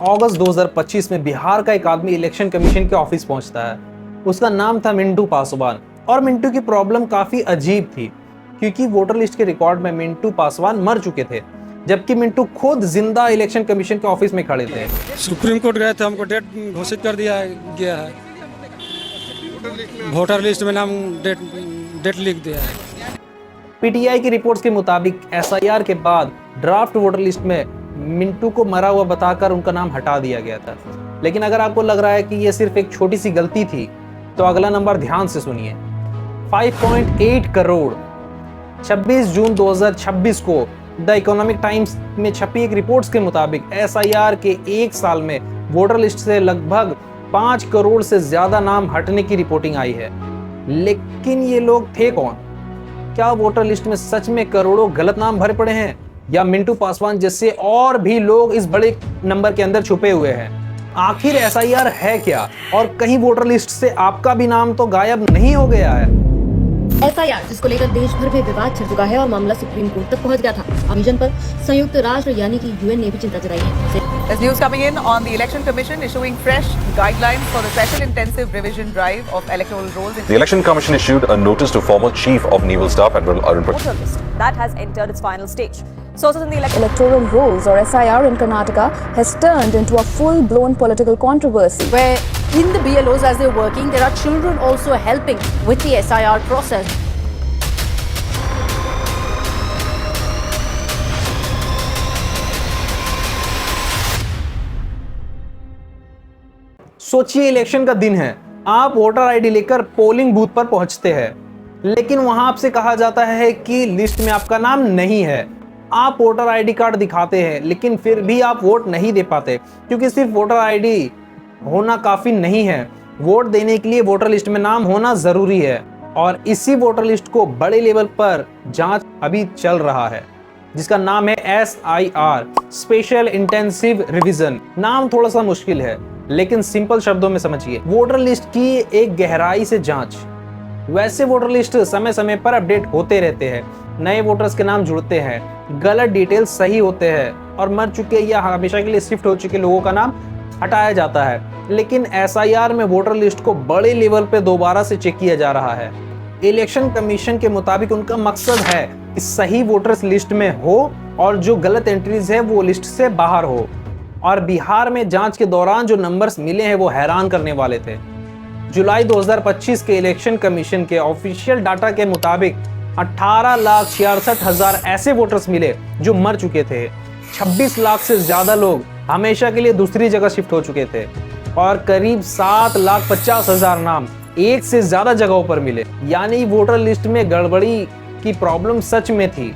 अगस्त 2025 में बिहार का एक आदमी इलेक्शन कमीशन के ऑफिस पहुंचता है। उसका नाम था मिंटू पासवान और मिंटू की प्रॉब्लम काफी अजीब थी क्योंकि वोटर लिस्ट के रिकॉर्ड में मिंटू पासवान मर चुके थे, जबकि मिंटू खुद जिंदा इलेक्शन कमीशन के ऑफिस में खड़े थे। सुप्रीम कोर्ट गए थे, हमको डेट घोषित कर दिया गया है, वोटर लिस्ट में नाम डेट लिख दिया है। पीटीआई की रिपोर्ट्स के मुताबिक एसआईआर के बाद ड्राफ्ट वोटर लिस्ट में मिंटू को मरा हुआ बताकर उनका नाम हटा दिया गया था। लेकिन अगर आपको लग रहा है कि यह सिर्फ एक छोटी सी गलती थी तो अगला नंबर ध्यान से सुनिए। 5.8 करोड़ 26 जून 2026 को द इकोनॉमिक टाइम्स में छपी एक रिपोर्ट्स के मुताबिक एसआईआर के एक साल में वोटर लिस्ट से लगभग 5 करोड़ से ज्यादा नाम हटने की रिपोर्टिंग आई है। लेकिन ये लोग थे कौन? क्या वोटर लिस्ट में सच में करोड़ों गलत नाम भरे पड़े हैं या मिंटू पासवान जैसे और भी लोग इस बड़े नंबर के अंदर छुपे हुए हैं? आखिर एसआईआर है क्या और कहीं वोटर लिस्ट से आपका भी नाम तो गायब नहीं हो गया है? एसआईआर जिसको लेकर देश भर में विवाद छिड़ चुका है और मामला सुप्रीम कोर्ट तक पहुंच गया था। विजन पर संयुक्त राष्ट्र यानी कि यूएन ने भी चिंता जताई है। There's news coming in on the Election Commission issuing fresh guidelines for the special intensive revision drive of electoral rolls. The Election Commission issued a notice to former Chief of Naval Staff Admiral Arun Patel. Voter list that has entered its final stage. Sources in the electoral rolls or SIR in Karnataka has turned into a full-blown political controversy. Where in the BLOs as they're working, there are children also helping with the SIR process. सोचिए, election का दिन है, आप voter ID लेकर polling booth पर पहुंचते हैं, लेकिन वहां आपसे कहा जाता है कि लिस्ट में आपका नाम नहीं है। आप वोटर आईडी कार्ड दिखाते हैं, लेकिन फिर भी आप वोट नहीं दे पाते क्योंकि सिर्फ वोटर आईडी होना काफी नहीं है। वोट देने के लिए वोटर लिस्ट में नाम होना जरूरी है और इसी वोटर लिस्ट को बड़े लेवल पर जांच अभी चल रहा है, जिसका नाम है SIR, स्पेशल इंटेंसिव रिवीजन। नाम थोड़ा सा मुश्किल है लेकिन सिंपल शब्दों में समझिए, वोटर लिस्ट की एक गहराई से जांच। वैसे वोटर लिस्ट समय समय पर अपडेट होते रहते हैं, नए वोटर्स के नाम जुड़ते हैं, गलत डिटेल्स सही होते हैं और मर चुके या हमेशा के लिए शिफ्ट हो चुके लोगों का नाम हटाया जाता है। लेकिन SIR में वोटर लिस्ट को बड़े लेवल पे दोबारा से चेक किया जा रहा है। इलेक्शन कमीशन के मुताबिक उनका मकसद है कि सही वोटर्स लिस्ट में हो और जो गलत एंट्रीज है वो लिस्ट से बाहर हो। और बिहार में जांच के दौरान जो नंबर्स मिले हैं वो हैरान करने वाले थे। जुलाई 2025 के इलेक्शन कमीशन के ऑफिशियल डाटा के मुताबिक 18,66,000 ऐसे वोटर्स मिले जो मर चुके थे। 26 लाख से ज्यादा लोग हमेशा के लिए दूसरी जगह शिफ्ट हो चुके थे और करीब 7,50,000 नाम एक से ज्यादा जगहों पर मिले। यानी वोटर लिस्ट में गड़बड़ी की प्रॉब्लम सच में थी,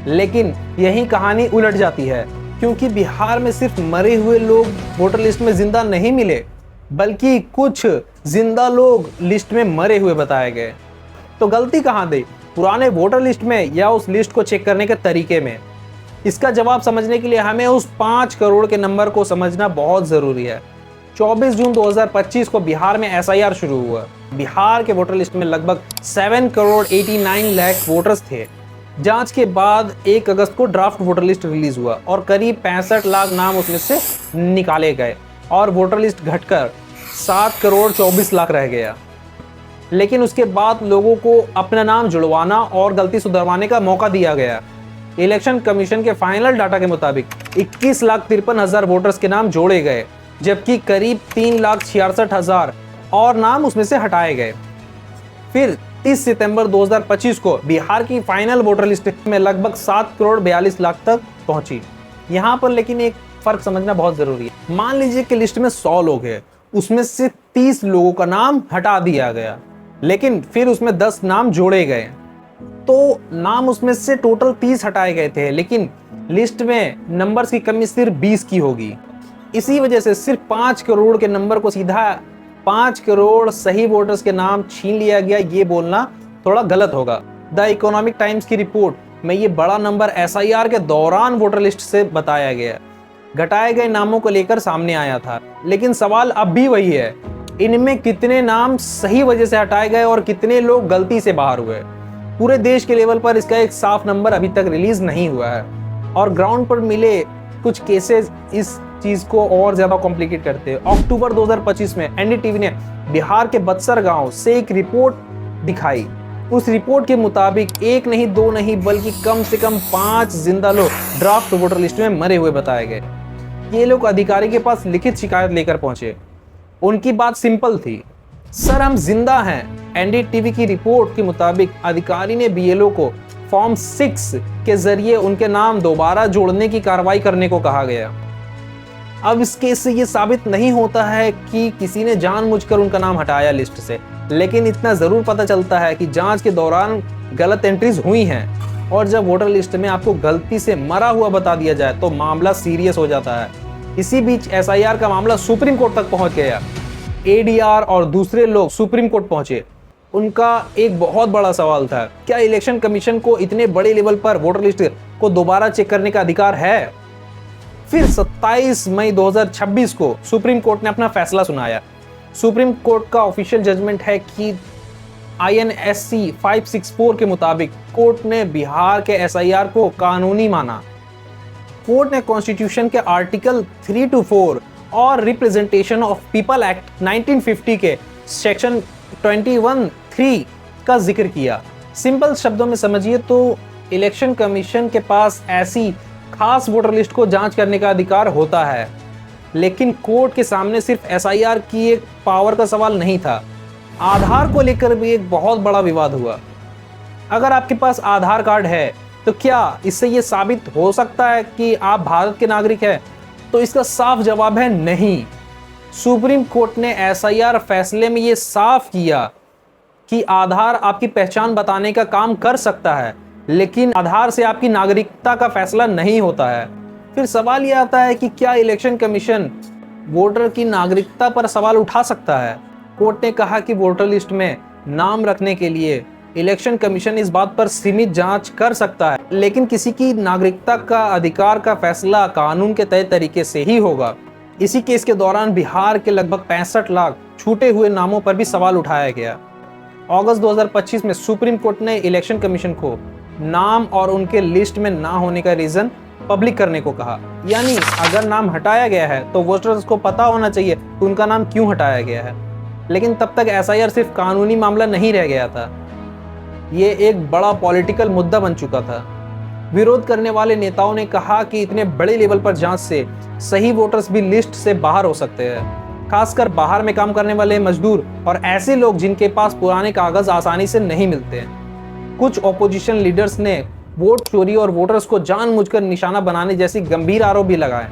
लेकिन यही कहानी उलट जाती है क्योंकि बिहार में सिर्फ मरे हुए लोग वोटर लिस्ट में जिंदा नहीं मिले, बल्कि कुछ जिंदा लोग लिस्ट में मरे हुए बताए गए। तो गलती कहां दी, पुराने वोटर लिस्ट में या उस लिस्ट को चेक करने के तरीके में? इसका जवाब समझने के लिए हमें उस 5 करोड़ के नंबर को समझना बहुत जरूरी है। 24 जून 2025 को बिहार में SIR शुरू हुआ। बिहार के वोटर लिस्ट में लगभग 7 करोड़ 89 लाख वोटर्स थे। जांच के बाद 1 अगस्त को ड्राफ्ट वोटर लिस्ट रिलीज हुआ और करीब 65 लाख नाम उसमें से निकाले गए और वोटर लिस्ट घटकर 7 करोड़ 24 लाख रह गया। लेकिन उसके बाद लोगों को अपना नाम जुड़वाना और गलती सुधरवाने का मौका दिया गया। इलेक्शन कमीशन के फाइनल डाटा के मुताबिक 21,53,000 वोटर्स के नाम जोड़े गए, जबकि करीब 3,66,000 और नाम उसमें से हटाए गए। फिर 30 सितंबर 2025 को बिहार की फाइनल वोटर लिस्ट में लगभग 7 करोड़ 42 लाख तक पहुंची। यहाँ पर लेकिन एक फर्क समझना बहुत जरूरी है। मान लीजिए कि लिस्ट में 100 लोग हैं, उसमें से 30 लोगों का नाम हटा दिया गया, लेकिन फिर उसमें 10 नाम जोड़े गए, तो नाम उसमें से टोटल 30 हटाए गए थे, लेकिन लिस्ट में नंबर्स की कमी सिर्फ 20 की होगी। इसी वजह से सिर्फ 5 करोड़ के नंबर को सीधा 5 करोड़ सही वोटर्स के नाम छीन लिया गया, ये बोलना थोड़ा गलत होगा। द इकोनॉमिक टाइम्स की रिपोर्ट में ये बड़ा नंबर SIR के दौरान वोटर लिस्ट से बताया गया, घटाए गए नामों को लेकर सामने आया था। लेकिन सवाल अब भी वही है, इनमें कितने नाम सही वजह से हटाए गए और कितने लोग गलती से बाहर हुए? पूरे देश के लेवल पर इसका एक साफ नंबर अभी तक रिलीज नहीं हुआ है और ग्राउंड पर मिले कुछ केसेस इस चीज को और ज्यादा कॉम्प्लिकेट करते हैं। अक्टूबर 2025 में एनडीटीवी ने बिहार के बक्सर गांव से एक रिपोर्ट दिखाई। उस रिपोर्ट के मुताबिक एक नहीं, दो नहीं, बल्कि कम से कम 5 जिंदा लोग ड्राफ्ट वोटर लिस्ट में मरे हुए बताए गए। ये लोग अधिकारी के पास लिखित शिकायत लेकर पहुंचे। उनकी बात सिंपल थी, सर हम जिंदा हैं। एनडीटीवी की रिपोर्ट के मुताबिक अधिकारी ने बीएलओ को फॉर्म 6 के जरिए उनके नाम दोबारा जोड़ने की कार्रवाई करने को कहा गया। अब इस केस से ये साबित नहीं होता है कि किसी ने जानबूझकर उनका नाम हटाया लिस्ट से, लेकिन इतना जरूर पता चलता है कि जांच के दौरान गलत एंट्रीज हुई हैं, और जब वोटर लिस्ट में आपको गलती से मरा हुआ बता दिया जाए तो मामला सीरियस हो जाता है। इसी बीच एसआईआर का मामला सुप्रीम कोर्ट तक पहुंच गया। एडीआर और दूसरे लोग सुप्रीम कोर्ट पहुंचे। उनका एक बहुत बड़ा सवाल था, क्या इलेक्शन कमीशन को इतने बड़े लेवल पर वोटर लिस्ट को दोबारा चेक करने का अधिकार है? फिर 27 मई 2026 को सुप्रीम कोर्ट ने अपना फैसला सुनाया। सुप्रीम कोर्ट का ऑफिशियल जजमेंट है कि INSC 564 के मुताबिक कोर्ट ने बिहार के एसआईआर को कानूनी माना। कोर्ट ने कॉन्स्टिट्यूशन के आर्टिकल 3 to 4 और रिप्रेजेंटेशन ऑफ पीपल एक्ट 1950 के सेक्शन 21(3) का जिक्र किया। सिंपल शब्दों में समझिए तो इलेक्शन कमीशन के पास ऐसी खास वोटर लिस्ट को जांच करने का अधिकार होता है, लेकिन कोर्ट के सामने सिर्फ एसआईआर की एक पावर का सवाल नहीं था, आधार को लेकर भी एक बहुत बड़ा विवाद हुआ। अगर आपके पास आधार कार्ड है तो क्या इससे ये साबित हो सकता है कि आप भारत के नागरिक हैं? तो इसका साफ जवाब है नहीं। सुप्रीम कोर्ट ने एसआईआर फैसले में ये साफ किया कि आधार आपकी पहचान बताने का काम कर सकता है, लेकिन आधार से आपकी नागरिकता का फैसला नहीं होता है। फिर सवाल यह आता है कि क्या इलेक्शन कमीशन वोटर की नागरिकता पर सवाल उठा सकता है? कोर्ट ने कहा कि वोटर लिस्ट में नाम रखने के लिए इलेक्शन कमीशन इस बात पर सीमित जांच कर सकता है, लेकिन किसी की नागरिकता का अधिकार का फैसला कानून के तय तरीके से ही होगा। इसी केस के दौरान बिहार के लगभग 65 लाख छूटे हुए नामों पर भी सवाल उठाया गया। अगस्त 2025 में सुप्रीम कोर्ट ने इलेक्शन कमीशन को नाम और उनके लिस्ट में ना होने का रीजन पब्लिक करने को कहा। यानी अगर नाम हटाया गया है तो वोटर्स को पता होना चाहिए कि उनका नाम क्यों हटाया गया है। लेकिन तब तक एसआईआर सिर्फ कानूनी मामला नहीं रह गया था, ये एक बड़ा पॉलिटिकल मुद्दा बन चुका था। विरोध करने वाले नेताओं ने कहा कि इतने बड़े लेवल पर जांच से सही वोटर्स भी लिस्ट से बाहर हो सकते हैं, खासकर बाहर में काम करने वाले मजदूर और ऐसे लोग जिनके पास पुराने कागज आसानी से नहीं मिलते हैं। कुछ ऑपोजिशन लीडर्स ने वोट चोरी और वोटर्स को जानबूझकर निशाना बनाने जैसी गंभीर आरोप भी लगाए,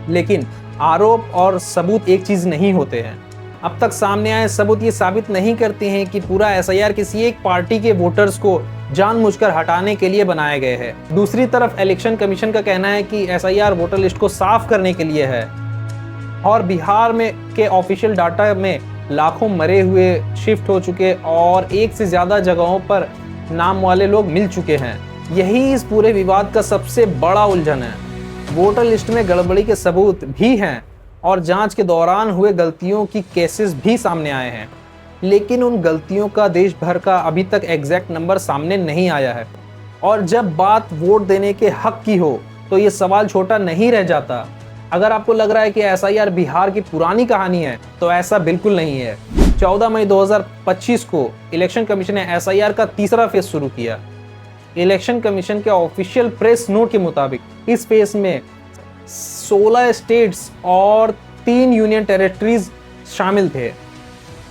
लेकिन आरोप और सबूत एक चीज नहीं होते हैं। अब तक सामने आए सबूत ये साबित नहीं करते हैं कि पूरा एसआईआर किसी एक पार्टी के वोटर्स को जानबूझकर हटाने के लिए बनाए गए हैं। दूसरी तरफ इलेक्शन कमीशन का कहना है कि एसआईआर वोटर लिस्ट को साफ करने के लिए है, और बिहार में के ऑफिशियल डाटा में लाखों मरे हुए, शिफ्ट हो चुके और एक से ज्यादा जगहों पर नाम वाले लोग मिल चुके हैं। यही इस पूरे विवाद का सबसे बड़ा उलझन है। वोटर लिस्ट में गड़बड़ी के सबूत भी हैं और जांच के दौरान हुए गलतियों की केसेस भी सामने आए हैं, लेकिन उन गलतियों का देश भर का अभी तक एग्जैक्ट नंबर सामने नहीं आया है। और जब बात वोट देने के हक की हो तो ये सवाल छोटा नहीं रह जाता। अगर आपको लग रहा है कि एसआईआर बिहार की पुरानी कहानी है तो ऐसा बिल्कुल नहीं है। 14 मई 2025 को इलेक्शन कमीशन ने एसआईआर का तीसरा फेज शुरू किया। इलेक्शन कमीशन के ऑफिशियल प्रेस नोट के मुताबिक इस फेज में 16 स्टेट्स और 3 यूनियन टेरिटरीज शामिल थे।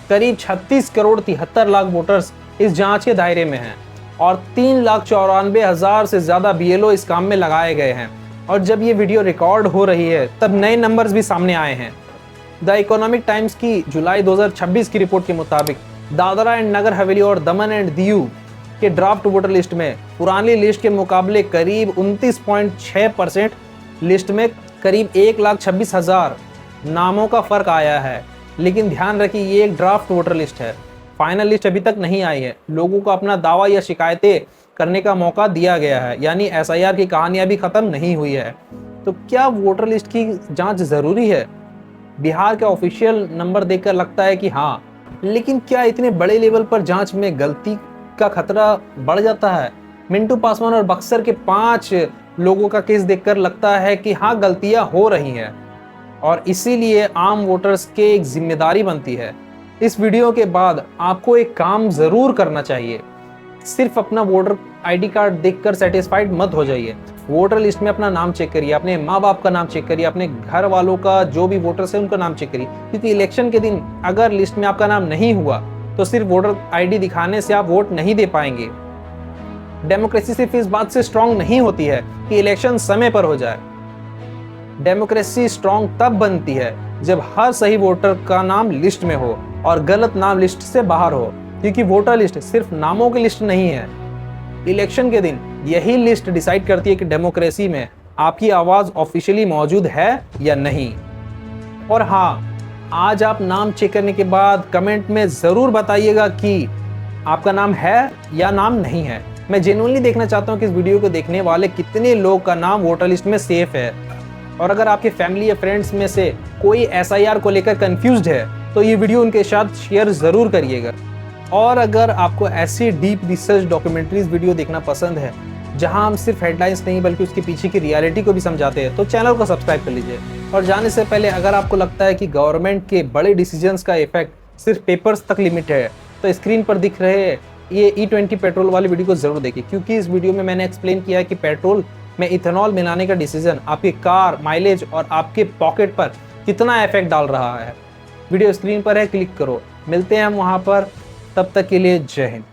करीब 36 करोड़ 73 लाख वोटर्स इस जांच के दायरे में हैं और 3,94,000 से ज्यादा बीएलओ इस काम में लगाए गए हैं। और जब ये वीडियो रिकॉर्ड हो रही है तब नए नंबर्स भी सामने आए हैं। द इकोनॉमिक टाइम्स की जुलाई 2026 की रिपोर्ट के मुताबिक दादरा एंड नगर हवेली और दमन एंड दीव के ड्राफ्ट वोटर लिस्ट में पुरानी लिस्ट के मुकाबले करीब 29.6% लिस्ट में करीब 1,26,000 नामों का फर्क आया है। लेकिन ध्यान रखिए, ये एक ड्राफ्ट वोटर लिस्ट है, फाइनल लिस्ट अभी तक नहीं आई है। लोगों को अपना दावा या शिकायतें करने का मौका दिया गया है, यानी एसआईआर की कहानी अभी खत्म नहीं हुई है। तो क्या वोटर लिस्ट की जांच जरूरी है? बिहार के ऑफिशियल नंबर देखकर लगता है कि हाँ, लेकिन क्या इतने बड़े लेवल पर जांच में गलती का खतरा बढ़ जाता है? मिंटू पासवान और बक्सर के 5 लोगों का केस देखकर लगता है कि हाँ, गलतियां हो रही हैं। और इसीलिए आम वोटर्स के एक जिम्मेदारी बनती है। इस वीडियो के बाद आपको एक काम ज़रूर करना चाहिए। सिर्फ अपना वोटर आईडी कार्ड देखकर सेटिस्फाइड मत हो जाइए। वोटर लिस्ट में अपना नाम चेक करिए, अपने माँ बाप का नाम चेक करिए, अपने घर वालों का जो भी वोटर्स है उनका नाम चेक करिए, क्योंकि इलेक्शन के दिन अगर लिस्ट में आपका नाम नहीं हुआ तो सिर्फ वोटर आईडी दिखाने से आप वोट नहीं दे पाएंगे। डेमोक्रेसी सिर्फ इस बात से स्ट्रांग नहीं होती है कि इलेक्शन समय पर हो जाए। डेमोक्रेसी स्ट्रांग तब बनती है जब हर सही वोटर का नाम लिस्ट में हो और गलत नाम लिस्ट से बाहर हो, क्योंकि वोटर लिस्ट सिर्फ नामों की लिस्ट नहीं है। इलेक्शन के दिन यही लिस्ट डिसाइड करती है कि डेमोक्रेसी में आपकी आवाज़ ऑफिशियली मौजूद है या नहीं। और हाँ, आज आप नाम चेक करने के बाद कमेंट में ज़रूर बताइएगा कि आपका नाम है या नाम नहीं है। मैं जेन्युइनली देखना चाहता हूँ कि इस वीडियो को देखने वाले कितने लोग का नाम वोटर लिस्ट में सेफ है। और अगर आपके फैमिली या फ्रेंड्स में से कोई SIR को लेकर कंफ्यूज्ड है तो ये वीडियो उनके साथ शेयर ज़रूर करिएगा। और अगर आपको ऐसी डीप रिसर्च डॉक्यूमेंट्रीज वीडियो देखना पसंद है जहां हम सिर्फ हेडलाइंस नहीं बल्कि उसके पीछे की रियलिटी को भी समझाते हैं तो चैनल को सब्सक्राइब कर लीजिए। और जाने से पहले अगर आपको लगता है कि गवर्नमेंट के बड़े डिसीजंस का इफेक्ट सिर्फ पेपर्स तक लिमिट है तो स्क्रीन पर दिख रहे ये E20 पेट्रोल वाली वीडियो को ज़रूर देखिए, क्योंकि इस वीडियो में मैंने एक्सप्लेन किया है कि पेट्रोल में इथेनॉल मिलाने का डिसीजन आपकी कार माइलेज और आपके पॉकेट पर कितना इफेक्ट डाल रहा है। वीडियो स्क्रीन पर है, क्लिक करो। मिलते हैं हम वहाँ पर, तब तक के लिए जय हिंद।